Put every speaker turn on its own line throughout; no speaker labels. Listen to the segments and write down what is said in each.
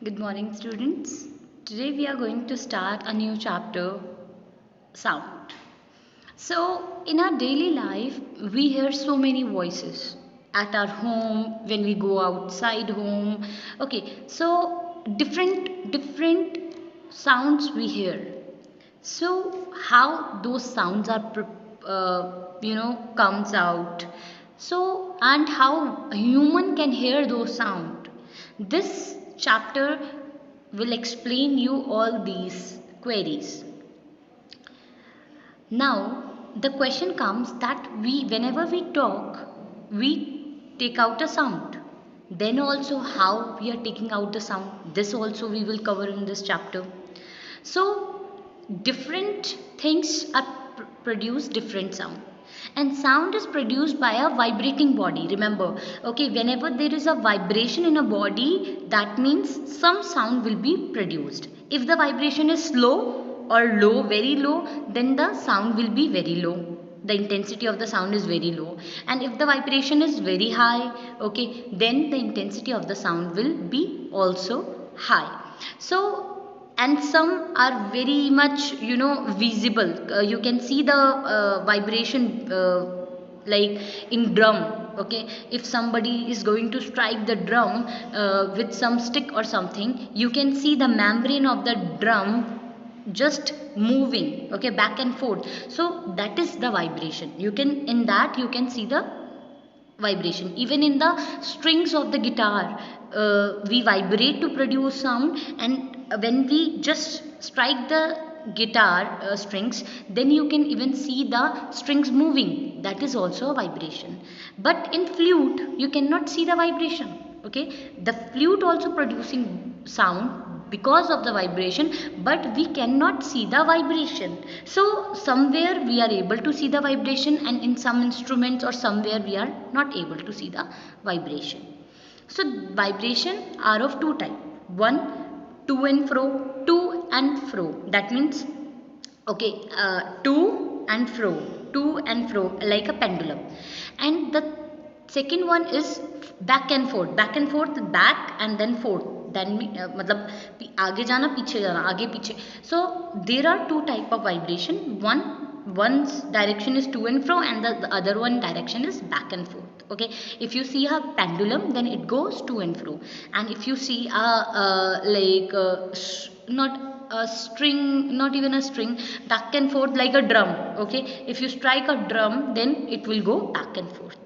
Good morning, students. Today we are going to start a new chapter, sound. So, in our daily life, we hear so many voices at our home, when we go outside home. Okay, so different sounds we hear. So, how those sounds are comes out. So, and how a human can hear those sound. This chapter will explain you all these queries. Now, the question comes that whenever we talk, we take out a sound. Then also how we are taking out the sound. This also we will cover in this chapter. So, different things are produce different sound. And sound is produced by a vibrating body. Remember, okay, whenever there is a vibration in a body, that means some sound will be produced. If the vibration is slow or low, very low, then the sound will be very low. The intensity of the sound is very low. And if the vibration is very high, okay, then the intensity of the sound will be also high. So, and some are very much visible. You can see the vibration, like in drum. Okay, if somebody is going to strike the drum with some stick or something, you can see the membrane of the drum just moving, okay, back and forth. So that is the vibration. You can, in that you can see the vibration. Even in the strings of the guitar, we vibrate to produce sound, and when we just strike the guitar strings, then you can even see the strings moving. That is also a vibration. But in flute you cannot see the vibration. Okay, the flute also producing sound because of the vibration, but we cannot see the vibration. So somewhere we are able to see the vibration, and in some instruments or somewhere we are not able to see the vibration. So vibration are of two type. One, to and fro. To and fro, that means, okay, to and fro, like a pendulum. And the second one is back and forth, back and then forth. Then मतलब आगे जाना पीछे जाना, आगे पीछे. So there are two type of vibration. One's direction is to and fro, and the other one direction is back and forth. Okay, if you see a pendulum, then it goes to and fro. And if you see not a string, not even a string, back and forth like a drum. Okay, if you strike a drum, then it will go back and forth.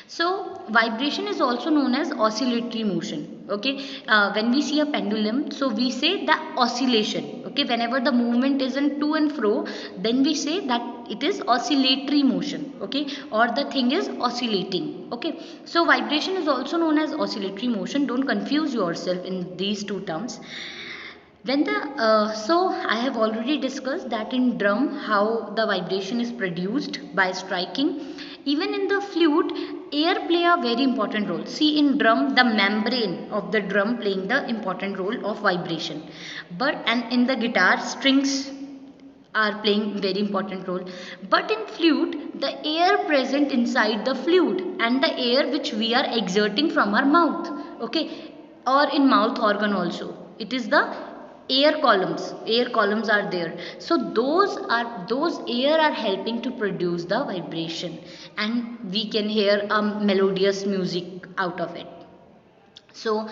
So vibration is also known as oscillatory motion. Okay, when we see a pendulum, so we say the oscillation. Okay, whenever the movement is in to and fro, then we say that it is oscillatory motion. Okay, or the thing is oscillating. Okay, so vibration is also known as oscillatory motion. Don't confuse yourself in these two terms. When the so I have already discussed that in drum how the vibration is produced by striking. Even in the flute, air play a very important role. See, in drum, the membrane of the drum playing the important role of vibration. But and in the guitar, strings are playing very important role. But in flute, the air present inside the flute and the air which we are exerting from our mouth, okay, or in mouth organ also, it is the air columns are there. So those air are helping to produce the vibration, and we can hear a melodious music out of it. So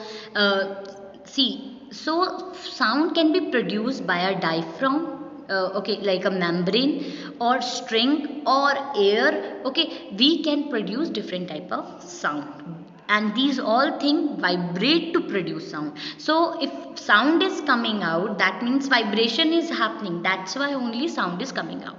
see, so sound can be produced by a diaphragm, okay, like a membrane or string or air. Okay, we can produce different type of sound, and these all things vibrate to produce sound. So if sound is coming out, that means vibration is happening. That's why only sound is coming out.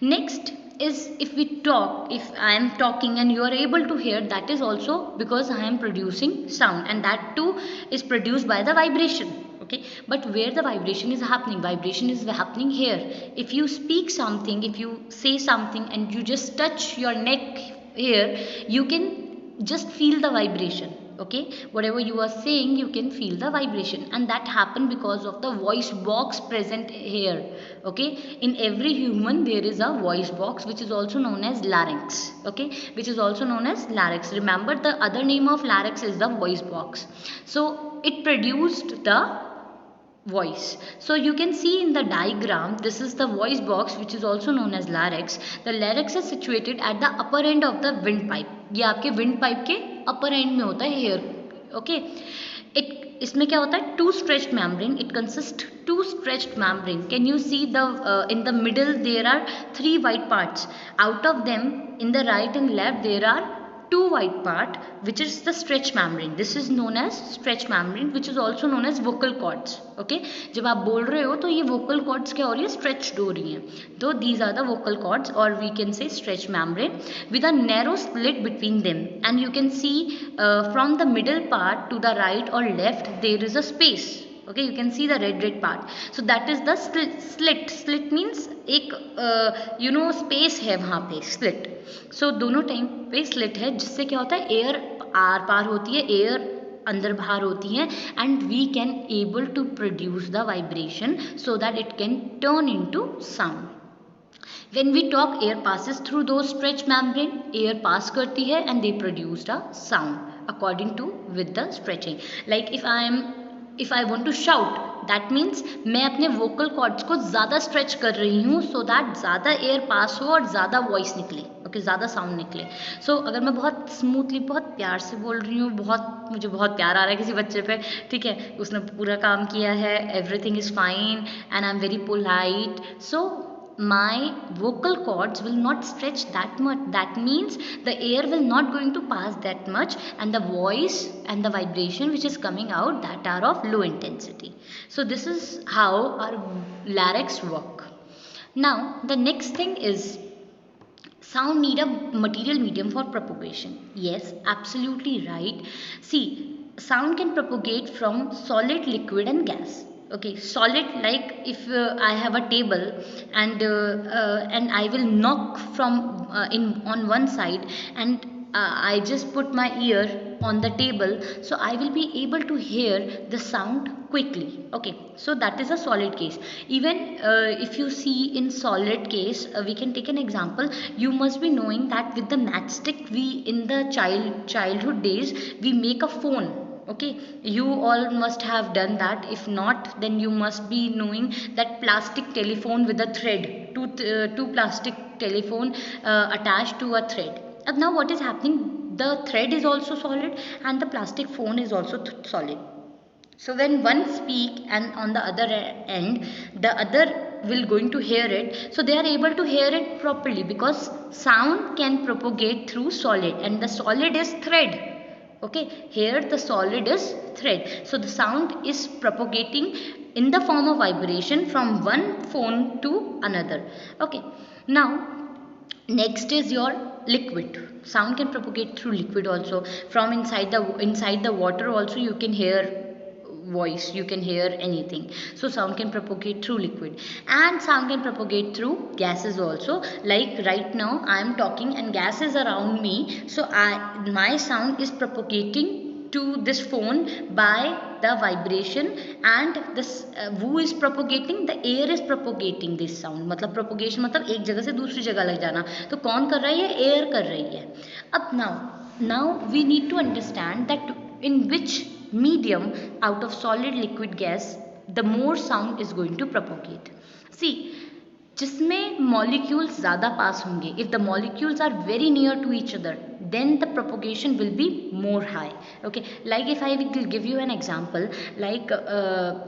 Next is, if we talk, if I am talking and you are able to hear, that is also because I am producing sound, and that too is produced by the vibration. Okay, but where the vibration is happening? Vibration is happening here. If you speak something, if you say something and you just touch your neck here, you can just feel the vibration. Okay, whatever you are saying, you can feel the vibration, and that happen because of the voice box present here. Okay, in every human there is a voice box, which is also known as larynx. Okay, which is also known as larynx. Remember, the other name of larynx is the voice box. So it produced the voice. So you can see in the diagram, this is the voice box, which is also known as larynx. The larynx is situated at the upper end of the windpipe. ये आपके windpipe के upper end में होता है here. Okay, इसमें क्या होता है, two stretched membrane. It consists two stretched membrane. Can you see the in the middle there are three white parts. Out of them, in the right and left there are two white part, which is the stretch membrane. This is known as stretch membrane, which is also known as vocal cords. Okay, जब आप बोल रहे हो तो ये vocal cords क्या हो रही है, stretched हो रही हैं. तो these are the vocal cords, or we can say stretch membrane, with a narrow slit between them. And you can see from the middle part to the right or left there is a space. Okay, you can see the red part. So that is the slit means एक space है वहाँ पे, slit. So दोनों time पे slit है, जिससे क्या होता है, एयर आर पार होती है, एयर अंदर बाहर होती है, and we can able to produce the vibration so that it can turn into sound. When we talk, air passes through those stretch membrane, air pass करती है and they produced a sound according to with the stretching. Like if I want to shout, that means मैं अपने vocal cords को ज़्यादा stretch कर रही हूँ so that ज़्यादा air pass हो और ज़्यादा voice निकले. Okay, ज़्यादा sound निकले. So अगर मैं बहुत smoothly, बहुत प्यार से बोल रही हूँ, मुझे बहुत प्यार आ रहा है किसी बच्चे पे, ठीक है, उसने पूरा काम किया है, everything is fine and I'm very polite, so my vocal cords will not stretch that much. That means the air will not going to pass that much, and the voice and the vibration which is coming out, that are of low intensity. So this is how our larynx work. Now the next thing is, sound need a material medium for propagation. Yes, absolutely right. See, sound can propagate from solid, liquid and gas. Okay, solid, like if I have a table and I will knock from in on one side, and I just put my ear on the table, so I will be able to hear the sound quickly. Okay, so that is a solid case. Even if you see in solid case, we can take an example. You must be knowing that with the matchstick, we in the childhood days we make a phone. Okay, you all must have done that. If not, then you must be knowing that plastic telephone with a thread, two plastic telephone attached to a thread. And now what is happening? The thread is also solid and the plastic phone is also solid. So when one speak and on the other end, the other will going to hear it. So they are able to hear it properly because sound can propagate through solid, and the solid is thread. Okay, here the solid is thread. So the sound is propagating in the form of vibration from one phone to another. Okay, now next is your liquid. Sound can propagate through liquid also. From inside the water also you can hear voice, you can hear anything. So sound can propagate through liquid, and sound can propagate through gases also. Like right now I am talking and gas is around me, so my sound is propagating to this phone by the vibration, and this who is propagating, the air is propagating this sound. मतलब propagation मतलब एक जगह से दूसरी जगह लग जाना. तो कौन कर रहा है? ये air कर रही है. अब now we need to understand that in which medium out of solid, liquid, gas the more sound is going to propagate. See, जिसमें molecules ज़्यादा pass होंगे, if the molecules are very near to each other, then the propagation will be more high. Okay, like if I will give you an example, like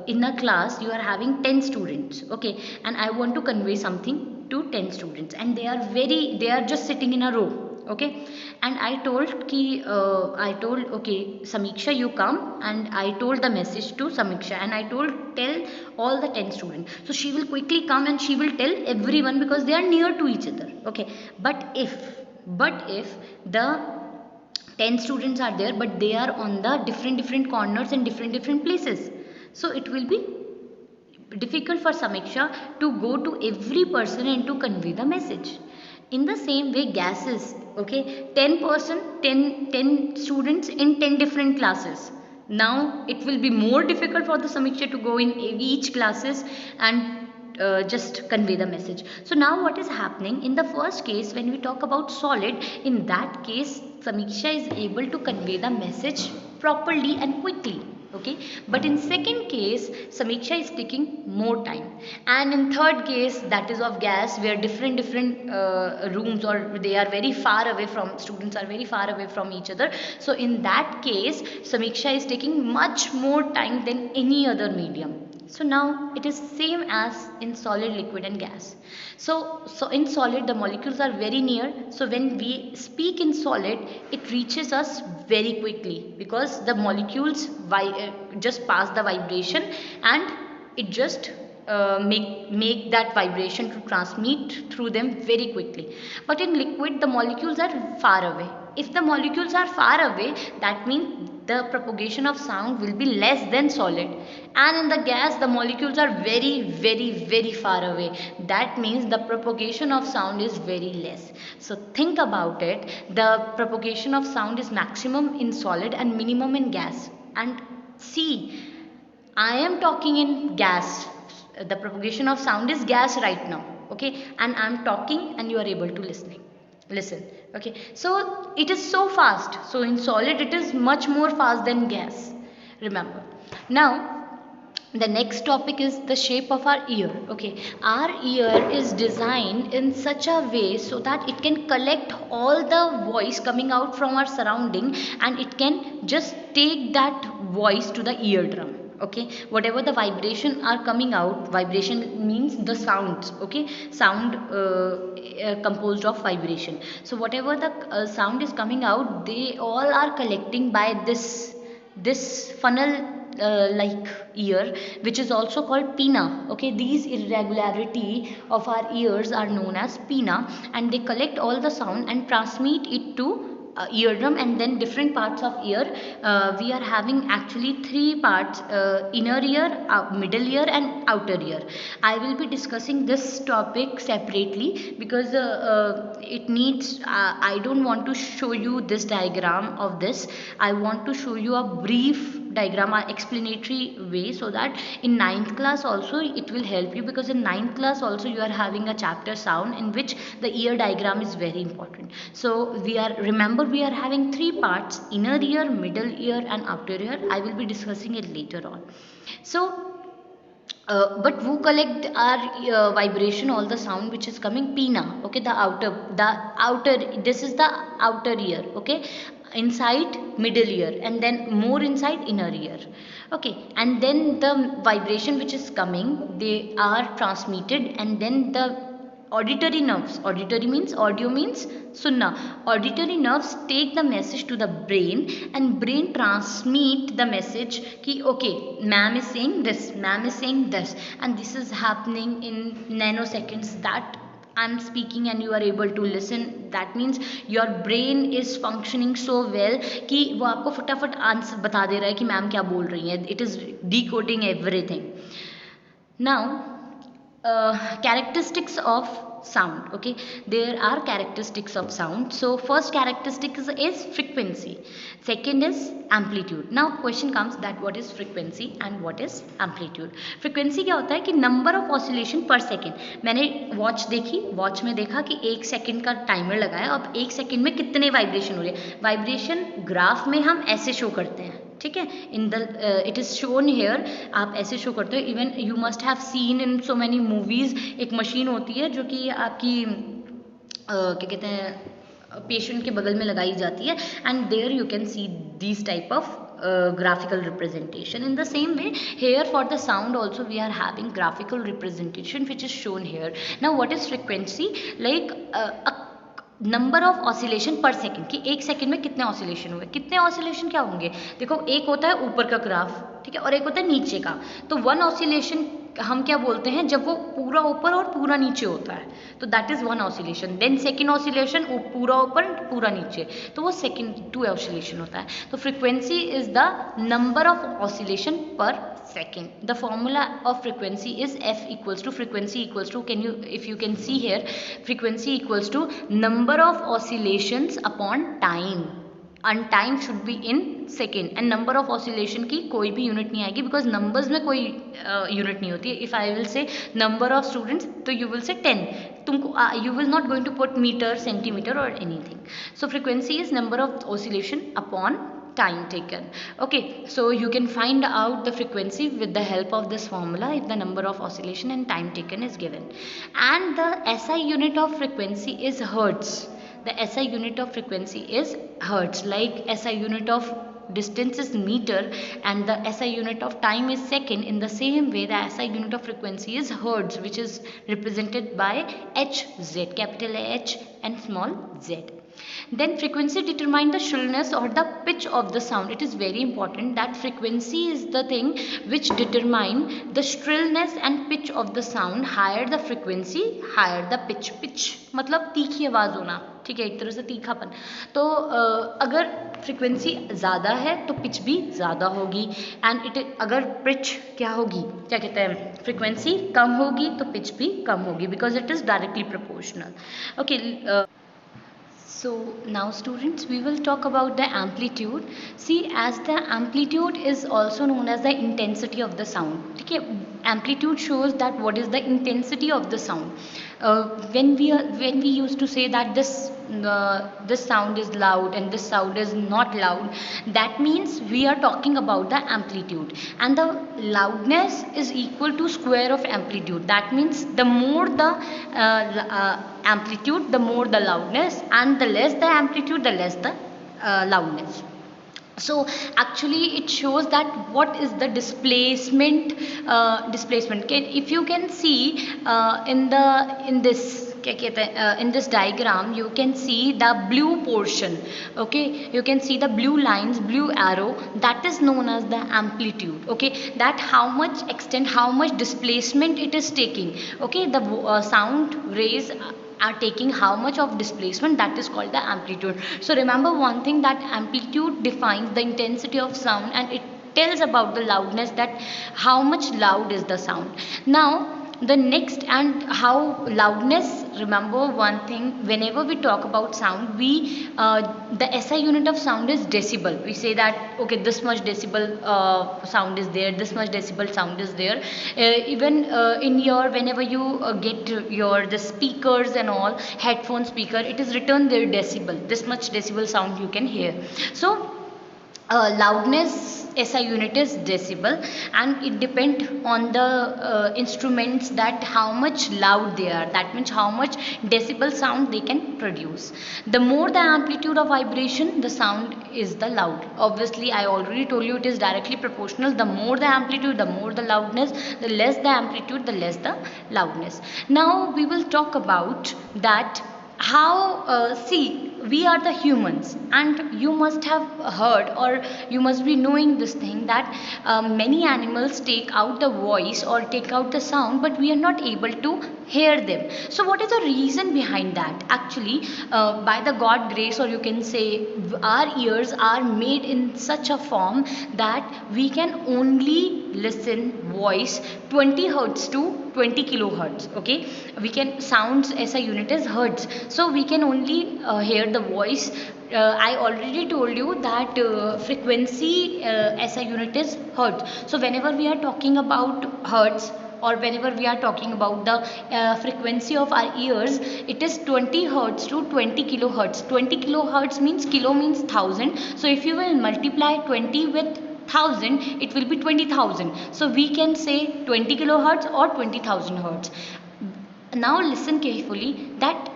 in a class you are having 10 students, okay, and I want to convey something to 10 students, and they are just sitting in a row. Okay, and I told okay, Samiksha, you come, and I told the message to Samiksha, and I told tell all the 10 students. So she will quickly come and she will tell everyone because they are near to each other. Okay, but if the 10 students are there, but they are on the different corners and different places, so it will be difficult for Samiksha to go to every person and to convey the message. In the same way, gases, okay, 10 students in 10 different classes. Now it will be more difficult for the Samiksha to go in each classes and just convey the message. So now what is happening in the first case, when we talk about solid, in that case Samiksha is able to convey the message properly and quickly, okay, but in second case Samiksha is taking more time, and in third case, that is of gas, where different rooms, or they are very far away from, students are very far away from each other. So in that case Samiksha is taking much more time than any other medium. So now it is same as in solid, liquid and gas. So in solid the molecules are very near. So when we speak in solid, it reaches us very quickly because the molecules just pass the vibration and it just make that vibration to transmit through them very quickly. But in liquid the molecules are far away. If the molecules are far away, that means the propagation of sound will be less than solid, and in the gas the molecules are very far away. That means the propagation of sound is very less. So think about it, the propagation of sound is maximum in solid and minimum in gas. And see, I am talking in gas, the propagation of sound is gas right now, okay, and I am talking and you are able to listen, okay. So it is so fast. So in solid it is much more fast than gas, remember. Now the next topic is the shape of our ear, okay. Our ear is designed in such a way so that it can collect all the voice coming out from our surrounding, and it can just take that voice to the eardrum, okay. Whatever the vibration are coming out, vibration means the sounds, okay. Sound composed of vibration. So whatever the sound is coming out, they all are collecting by this funnel like ear, which is also called pinna, okay. These irregularity of our ears are known as pinna, and they collect all the sound and transmit it to eardrum. And then different parts of ear, we are having actually three parts: inner ear, middle ear and outer ear. I will be discussing this topic separately because it needs, I don't want to show you this diagram of this. I want to show you a brief diagram, or explanatory way, so that in ninth class also it will help you, because in ninth class also you are having a chapter sound in which the ear diagram is very important. So we are having three parts: inner ear, middle ear and outer ear. I will be discussing it later on. So but who collect our vibration, all the sound which is coming? Pinna, okay. The outer, this is the outer ear, okay. Inside middle ear, and then more inside inner ear, okay. And then the vibration which is coming, they are transmitted, and then the auditory nerves, auditory means, audio means sunna, auditory nerves take the message to the brain, and brain transmit the message ki okay, ma'am is saying this, ma'am is saying this, and this is happening in nanoseconds, that I'm speaking and you are able to listen. That means your brain is functioning so well कि वो आपको फटाफट answer बता दे रहा है कि ma'am क्या बोल रही है. It is decoding everything. Now characteristics of sound, okay. There are characteristics of sound. So first characteristic is frequency, second is amplitude. Now question comes that what is frequency and what is amplitude. Frequency क्या होता है कि number of oscillation per second. मैंने watch देखी, watch में देखा कि 1 second का टाइमर लगाया, अब 1 सेकेंड में कितने वाइब्रेशन हो रहे हैं. वाइब्रेशन ग्राफ में हम ऐसे शो करते हैं, ठीक है. In the it is shown here, आप ऐसे शो करते हो. Even you must have seen in so many movies, एक मशीन होती है जो कि आपकी क्या कहते हैं, पेशेंट के बगल में लगाई जाती है, and there you can see this type of graphical representation. In the same way here for the sound also we are having graphical representation which is shown here. Now what is frequency? Like a number of oscillation पर second, कि एक second में कितने oscillation हुए. कितने oscillation क्या होंगे, देखो एक होता है ऊपर का ग्राफ, ठीक है, और एक होता है नीचे का. तो वन ऑसिलेशन हम क्या बोलते हैं जब वो पूरा ऊपर और पूरा नीचे होता है, तो that is one oscillation. Then second oscillation पूरा ऊपर पूरा नीचे, तो वो सेकेंड टू ऑसिलेशन होता है. तो frequency is the number of oscillation पर second. The formula of frequency is f equals to frequency equals to, can you, if you can see here, frequency equals to number of oscillations upon time, and time should be in second, and number of oscillation की कोई भी unit नहीं आएगी because numbers में कोई unit नहीं होती है. if I will say number of students, तो you will say 10, तुमको you will not going to put meter, centimeter or anything. So frequency is number of oscillation upon time taken. Okay, so you can find out the frequency with the help of this formula if the number of oscillation and time taken is given. And the SI unit of frequency is hertz. The SI unit of frequency is hertz, like SI unit of distance is meter and the SI unit of time is second. In the same way, the SI unit of frequency is hertz, which is represented by Hz, capital H and small z. Then frequency determine the shrillness or the pitch of the sound. It is very important that frequency is the thing which determine the shrillness and pitch of the sound. Higher the frequency, higher the pitch. Pitch मतलब तीखी आवाज होना, ठीक है, एक तरह से तीखापन. तो अगर फ्रीक्वेंसी ज़्यादा है तो पिच भी ज़्यादा होगी. एंड इट अगर पिच क्या होगी, क्या कहते हैं, फ्रीक्वेंसी कम होगी तो पिच भी कम होगी, because it is directly proportional. Okay, so now students, we will talk about the amplitude. See, as the amplitude is also known as the intensity of the sound. ठीक है, amplitude shows that what is the intensity of the sound. When we used to say that this sound is loud and this sound is not loud, that means we are talking about the amplitude, and the loudness is equal to square of amplitude. That means the more the amplitude, the more the loudness, and the less the amplitude, the less the loudness. So actually it shows that what is the displacement. If you can see in this क्या कहते हैं, in this diagram you can see the blue portion. Okay, you can see the blue lines, blue arrow, that is known as the amplitude. Okay, that how much extent, how much displacement it is taking. Okay, the sound rays are taking how much of displacement, that is called the amplitude. So remember one thing, that amplitude defines the intensity of sound and it tells about the loudness, that how much loud is the sound. Now the next, and how loudness, remember one thing, whenever we talk about sound, we the SI unit of sound is decibel. We say that okay, this much decibel sound is there, this much decibel sound is there. Even in your, whenever you get your the speakers and all, headphone speaker, it is written there decibel, this much decibel sound you can hear. So loudness SI unit is decibel, and it depends on the instruments, that how much loud they are, that means how much decibel sound they can produce. The more the amplitude of vibration, the sound is the loud. Obviously I already told you it is directly proportional. The more the amplitude, the more the loudness, the less the amplitude, the less the loudness. Now we will talk about that how see, we are the humans, and you must have heard, or you must be knowing this thing, that many animals take out the voice or take out the sound, but we are not able to hear them. So what is the reason behind that? Actually by the God grace, or you can say our ears are made in such a form that we can only listen voice 20 hertz to 20 kilohertz. Okay, we can, sounds SI unit is hertz, so we can only hear the voice. I already told you that frequency SI unit is hertz. So whenever we are talking about hertz, or whenever we are talking about the frequency of our ears, it is 20 hertz to 20 kilohertz. 20 kilohertz means, kilo means 1000, so if you will multiply 20 with 1000, it will be 20,000. So we can say 20 kilohertz or 20,000 hertz. Now listen carefully, that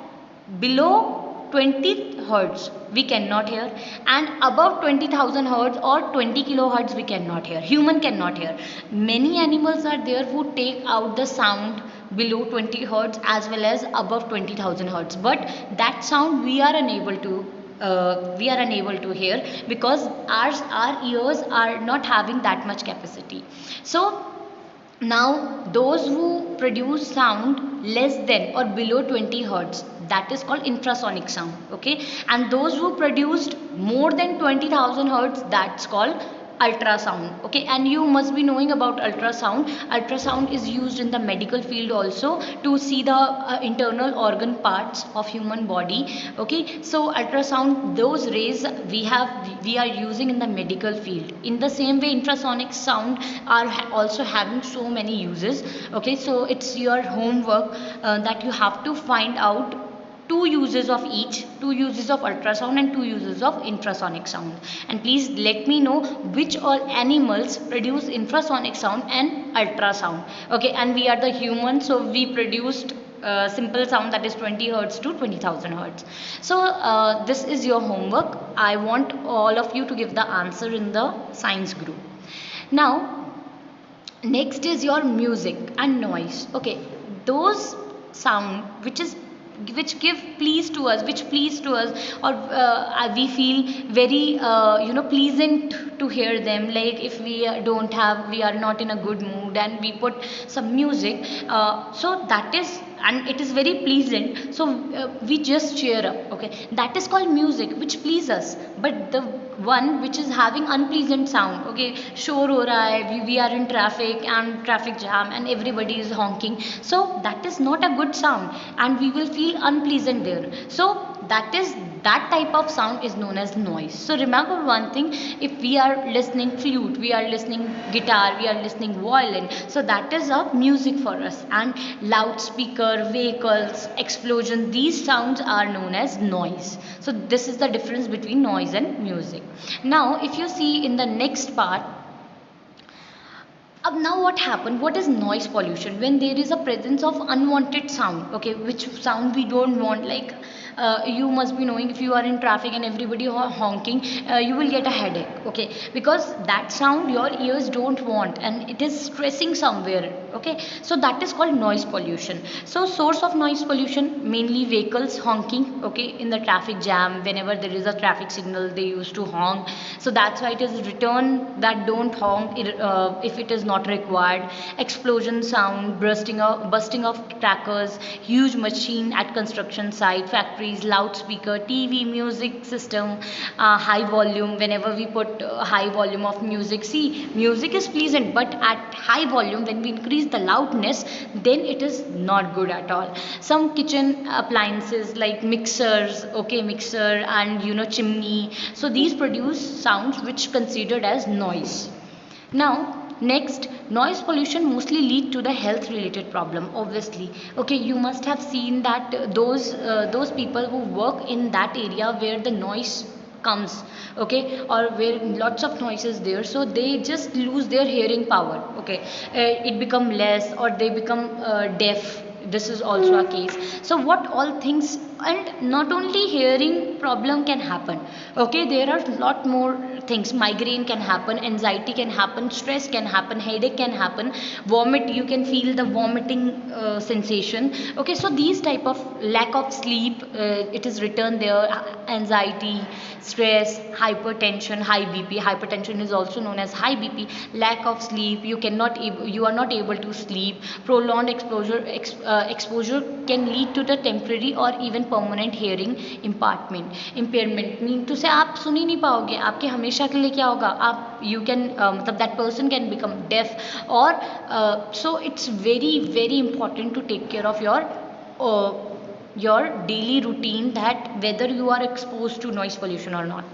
below 20 hertz we cannot hear, and above 20,000 hertz or 20 kilohertz we cannot hear. Human cannot hear. Many animals are there who take out the sound below 20 hertz as well as above 20,000 hertz, but that sound we are unable to hear, because our ears are not having that much capacity. So Now, those who produce sound less than or below 20 hertz, that is called infrasonic sound. Okay, and those who produced more than 20,000 hertz, that's called ultrasound. Okay, and you must be knowing about ultrasound. Ultrasound is used in the medical field also to see the internal organ parts of human body. Okay, so ultrasound, those rays we are using in the medical field. In the same way, infrasonic sound are also having so many uses. Okay, so it's your homework that you have to find out two uses of each, two uses of ultrasound and two uses of infrasonic sound. And please let me know which all animals produce infrasonic sound and ultrasound. Okay, and we are the humans, so we produced simple sound, that is 20 hertz to 20,000 hertz. So this is your homework. I want all of you to give the answer in the science group. Now, next is your music and noise. Okay, those sound which give please to us, which please to us, or we feel very pleasant to hear them. Like if we are not in a good mood and we put some music, so that is, and it is very pleasant, so we just cheer up. Okay, that is called music which please us. But the one which is having unpleasant sound, okay, shore ho raha hai, we are in traffic and traffic jam and everybody is honking, so that is not a good sound and we will feel unpleasant there. So that type of sound is known as noise. So remember one thing, if we are listening flute, we are listening guitar, we are listening violin, so that is a music for us. And loudspeaker, vehicles, explosion, these sounds are known as noise. So this is the difference between noise and music. Now if you see in the next part, now what happened, what is noise pollution? When there is a presence of unwanted sound, okay, which sound we don't want, like you must be knowing, if you are in traffic and everybody honking, you will get a headache. Okay, because that sound your ears don't want and it is stressing somewhere. Okay, so that is called noise pollution. So source of noise pollution, mainly vehicles honking. Okay, in the traffic jam, whenever there is a traffic signal, they used to honk. So that's why it is written that don't honk if it is not required. Explosion sound, busting of crackers, huge machine at construction site, factories, loudspeaker, TV, music system, high volume. Whenever we put high volume of music, see, music is pleasant, but at high volume, when we increase the loudness, then it is not good at all. Some kitchen appliances like mixers, okay, mixer and chimney, so these produce sounds which considered as noise. Now next, noise pollution mostly lead to the health related problem, obviously. Okay, you must have seen that those people who work in that area where the noise comes, okay, or where lots of noise is there, so they just lose their hearing power. Okay, it become less or they become deaf. This is also a case. So what all things, and not only hearing problem can happen, okay, there are lot more things. Migraine can happen, anxiety can happen, stress can happen, headache can happen, vomit, you can feel the vomiting sensation. Okay, so these type of lack of sleep, it is written there, anxiety, stress, hypertension, high bp. Hypertension is also known as high bp. Lack of sleep, you are not able to sleep. Prolonged exposure can lead to the temporary or even permanent hearing impairment mean to say आप सुन ही नहीं पाओगे, आपके हमेशा के लिए क्या होगा, आप you can मतलब that person can become deaf. Or so it's very important to take care of your daily routine, that whether you are exposed to noise pollution or not.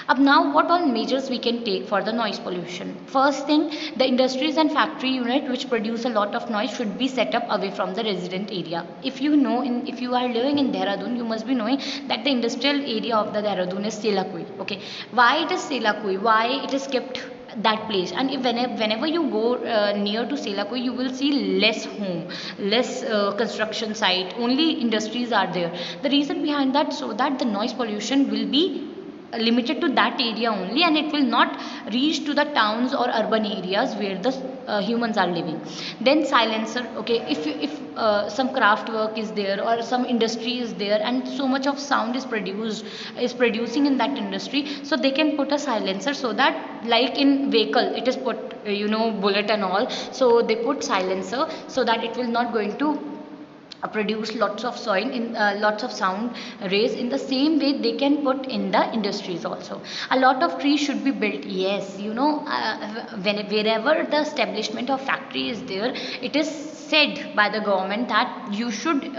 अब now what all measures we can take for the noise pollution? First thing, the industries and factory unit which produce a lot of noise should be set up away from the resident area. If you know, if you are living in Dehradun, you must be knowing that the industrial area of the Dehradun is Selakui. Okay, why it is Selakui? Why it is kept that place? And if whenever you go near to Selakui, you will see less home, less construction site, only industries are there. The reason behind that, so that the noise pollution will be limited to that area only, and it will not reach to the towns or urban areas where the humans are living. Then silencer, okay, if some craft work is there or some industry is there and so much of sound is producing in that industry, so they can put a silencer, so that like in vehicle it is put, bullet and all, so they put silencer so that it will not going to produce lots of soil in lots of sound rays. In the same way they can put in the industries also. A lot of trees should be built, yes, wherever the establishment of factory is there, it is said by the government that you should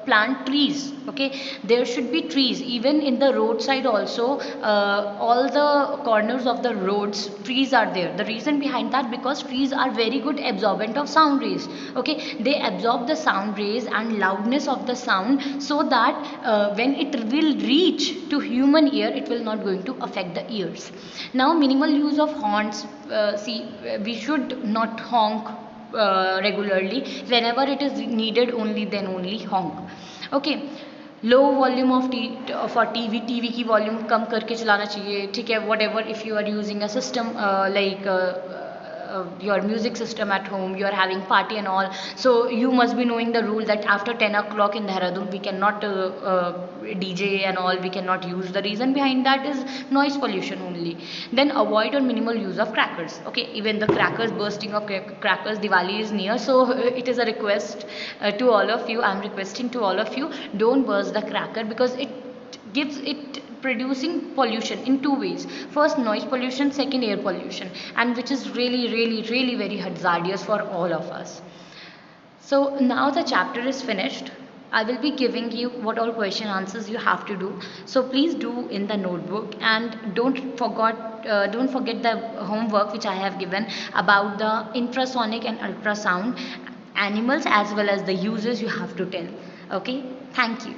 plant trees, okay. There should be trees even in the roadside also. All the corners of the roads trees are there. The reason behind that, because trees are very good absorbent of sound rays, okay. They absorb the sound rays and loudness of the sound, so that when it will reach to human ear, it will not going to affect the ears. Now minimal use of horns. See, we should not honk regularly. Whenever it is needed only, then only honk, okay. Low volume off for TV की volume कम करके चलाना चाहिए, ठीक है. Whatever if you are using a system like your music system at home, you are having party and all, so you must be knowing the rule that after 10 o'clock in Dehradun we cannot DJ and all, we cannot use. The reason behind that is noise pollution only. Then avoid or minimal use of crackers, okay. Even the crackers, bursting of crackers, Diwali is near, so it is a request to all of you, I'm requesting to all of you, don't burst the cracker, because it producing pollution in two ways. First noise pollution, second air pollution, and which is really very hazardous for all of us. So now the chapter is finished. I will be giving you what all question answers you have to do, so please do in the notebook, and don't forget the homework which I have given about the infrasonic and ultrasound animals, as well as the uses you have to tell, okay. Thank you.